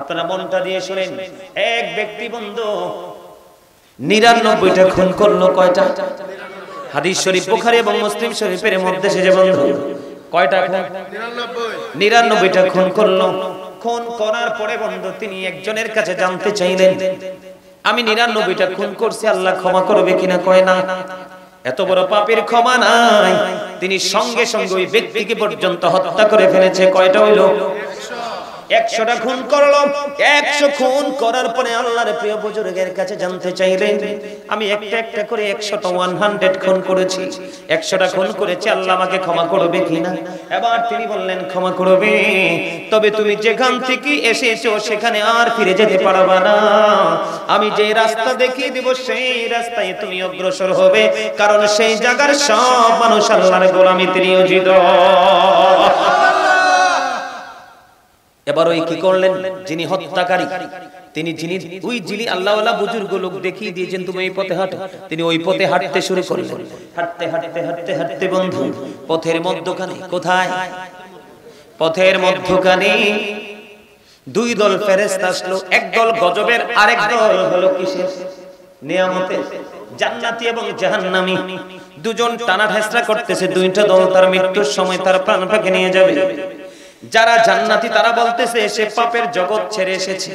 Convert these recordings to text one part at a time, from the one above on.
আপনারা মনটা দিয়ে শুনেন, এক ব্যক্তি বন্ধু 99টা খুন করলো। কয়টা? হাদিস শরীফ বুখারী এবং মুসলিম শরীফের মধ্যে এসেছে বন্ধু, কয়টা খুন? 99টা খুন করলো। খুন করার পরে বন্ধু তিনি একজনের কাছে জানতে চাইলেন, আমি 99টা খুন করছি, আল্লাহ ক্ষমা করবে কিনা? কয় না, এত বড় পাপের ক্ষমা নাই। তিনি সঙ্গে সঙ্গে ওই ব্যক্তিকে পর্যন্ত হত্যা করে ফেলেছে। কয়টা হইল? 100টা খুন করলো। 100 খুন করার পরে আল্লাহর প্রিয় বুজুর্গের কাছে জানতে চাইলেন, আমি একটা একটা করে 100টা 100 খুন করেছি, 100টা খুন করেছি, আল্লাহ আমাকে ক্ষমা করবে কিনা? এবার তিনি বললেন, ক্ষমা করবে, তবে তুমি যেখান থেকে এসেছো সেখানে আর ফিরে যেতে পারবে না। আমি যে রাস্তা দেখিয়ে দেব সেই রাস্তায় তুমি অগ্রসর হবে, কারণ সেই জায়গার সব মানুষ আল্লাহর গোলামিতে নিয়োজিত। এবার ওই কি করলেন, যিনি হত্যাকারী তিনি যিনি আল্লাহওয়ালা বুজুর্গ লোক দেখিয়ে দিয়েছেন তুমি এই পথে হাঁটো, তিনি ওই পথে হাঁটতে শুরু করলেন। হাঁটতে হাঁটতে হাঁটতে হাঁটতে বন্ধু পথের মধ্যখানে, কোথায়? পথের মধ্যখানে দুই দল ফেরেশতা আসলো। এক দল গজবের, আরেক দল হলো কিসের? নিয়ামতের। জান্নাতি এবং জাহান্নামী দুজন টানা হেসরা করতেছে। দুইটা দল তার মৃত্যুর সময় তার প্রাণ পাকে নিয়ে যাবে। যারা জান্নাতি তারা বলতেছে সে পাপের জগৎ ছেড়ে এসেছে,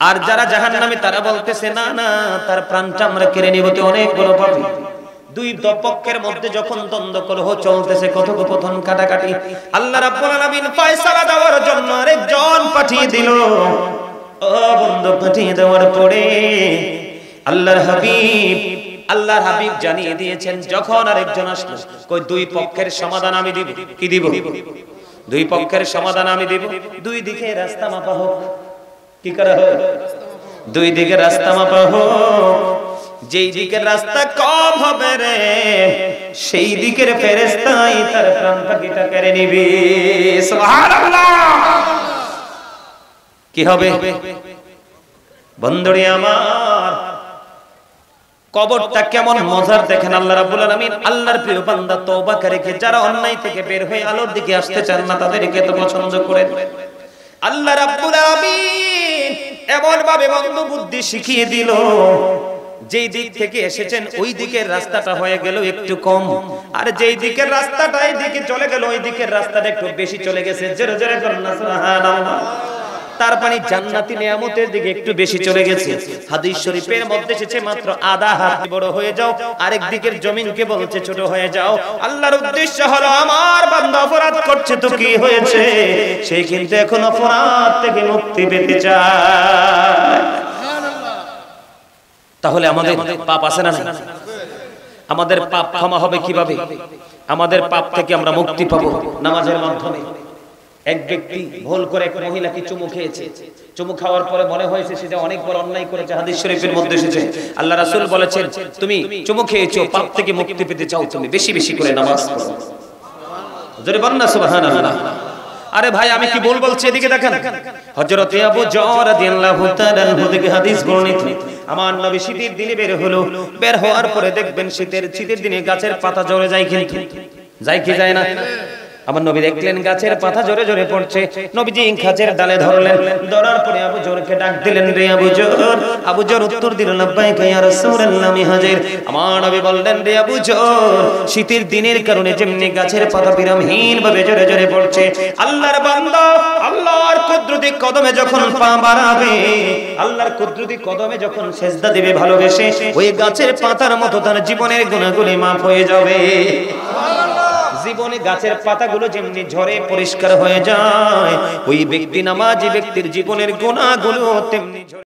আর যারা জাহান্নামী তারা বলতেছে না না, তার প্রাণটা আমরা কেড়ে নিব, তো অনেক বড় পাপী। দুই পক্ষের মধ্যে যখন দ্বন্দ্ব কলহ চলতেছে, কথোপকথন কাটাকাটি, আল্লাহ রাব্বুল আলামিন ফয়সালা দেওয়ার জন্য আরেকজন পাঠিয়ে দিল। ও বন্ধু, পাঠিয়ে দেওয়ার পরে আল্লাহর হাবিব জানিয়ে দিয়েছেন, যখন আরেকজন আসলো, কই দুই পক্ষের সমাধান আমি দিব। কি দিব? দুই পক্ষের সমাধান আমি দিব। দুই দিকে রাস্তা মাপা হোক। কি করা হোক? দুই দিকে রাস্তা মাপা হোক। যেই দিকের রাস্তা কম হবে রে, সেই দিকের ফেরেশতাই তার প্রাণ পাখিটা কেড়ে নিবে। সুবহানাল্লাহ। কি হবে বন্ধুরে আমার? কবরটা কেমন মজার দেখেন। আল্লাহ রাব্বুল আলামিন আল্লাহর প্রিয় বান্দা তওবাকারীকে, যারা অন্যায় থেকে বের হয়ে আলোর দিকে আসতে চান না, তাদেরকে তো পছন্দ করেন। আল্লাহ রাব্বুল আলামিন এমন ভাবে বন্ধু বুদ্ধি শিখিয়ে দিল, যেই দিক থেকে এসেছেন ওই দিকের রাস্তাটা হয়ে গেল একটু কম, আর যেই দিকের রাস্তাটা এই দিকে চলে গেল ওই দিকের রাস্তাটা একটু বেশি চলে গেছে। জোরে জোরে বলুন সুবহানাল্লাহ। তার মানে জান্নাতি নিয়ামতের দিকে একটু বেশি চলে গেছে। হাদিস শরীফের মধ্যে এসেছে মাত্র আধা হাত বড় হয়ে যাও, আরেক দিকের জমিনকে বলছে ছোট হয়ে যাও। আল্লাহর উদ্দেশ্য হলো আমার বান্দা অপরাধ করছে তো কি হয়েছে, সে কিন্তু এখন অপরাধ থেকে মুক্তি পেতে চায়। তাহলে আমাদের পাপ আছে না? আমাদের পাপ ক্ষমা হবে কিভাবে? আমাদের পাপ থেকে আমরা মুক্তি পাবো নামাজের মাধ্যমে। এক ব্যক্তি ভুল করে এক মহিলাকে চুমু খেয়েছে। চুমু খাওয়ার পরে মনে হয়েছে সে যে অনেক বড় অন্যায় করেছে। হাদিস শরীফের মধ্যে এসেছে, আল্লাহ রাসূল বলেছেন, তুমি চুমু খেয়েছো, পাপ থেকে মুক্তি পেতে চাও, তুমি বেশি বেশি করে নামাজ পড়ো। জোরে বলুন না সুবহানাল্লাহ। আরে ভাই, আমি কি ভুল বলছি? এদিকে দেখেন, হযরত আবু যর রাদিয়াল্লাহু তাআলা আনহু থেকে হাদিস বর্ণিত, আমার নবী শীতের দিনে বের হলো। বের হওয়ার পরে দেখবেন শীতের দিনে গাছের পাতা ঝরে যায়, কিন্তু যায় কি যায় না? আমার নবী দেখলেন গাছের পাতা জোরে জোরে পড়ছে। নবীজি গাছের ডালে ধরলেন, ধরার পরে আবু যরকে ডাক দিলেন, রে আবু যর। আবু যর উত্তর দিল, লাব্বাইকা ইয়া রাসূলুল্লাহ, আমি হাজির। আমার নবী বললেন, রে আবু যর, শীতের দিনের কারণে যেমনি গাছের পাতা বিরামহীন ভাবে জোরে জোরে পড়ছে, আল্লাহর বান্দা আল্লাহর কুদরতি কদমে যখন পা বাড়াবে, আল্লাহর কুদরতি কদমে যখন সিজদা দিবে ভালোবেসে, ওই গাছের পাতার মতো তার জীবনের গুনাহগুলি মাফ হয়ে যাবে। জীবনে গাছের পাতাগুলো যেমনি ঝরে পরিষ্কার হয়ে যায়, ওই ব্যক্তি নামাজি ব্যক্তির জীবনের গুনাহগুলো তেমনি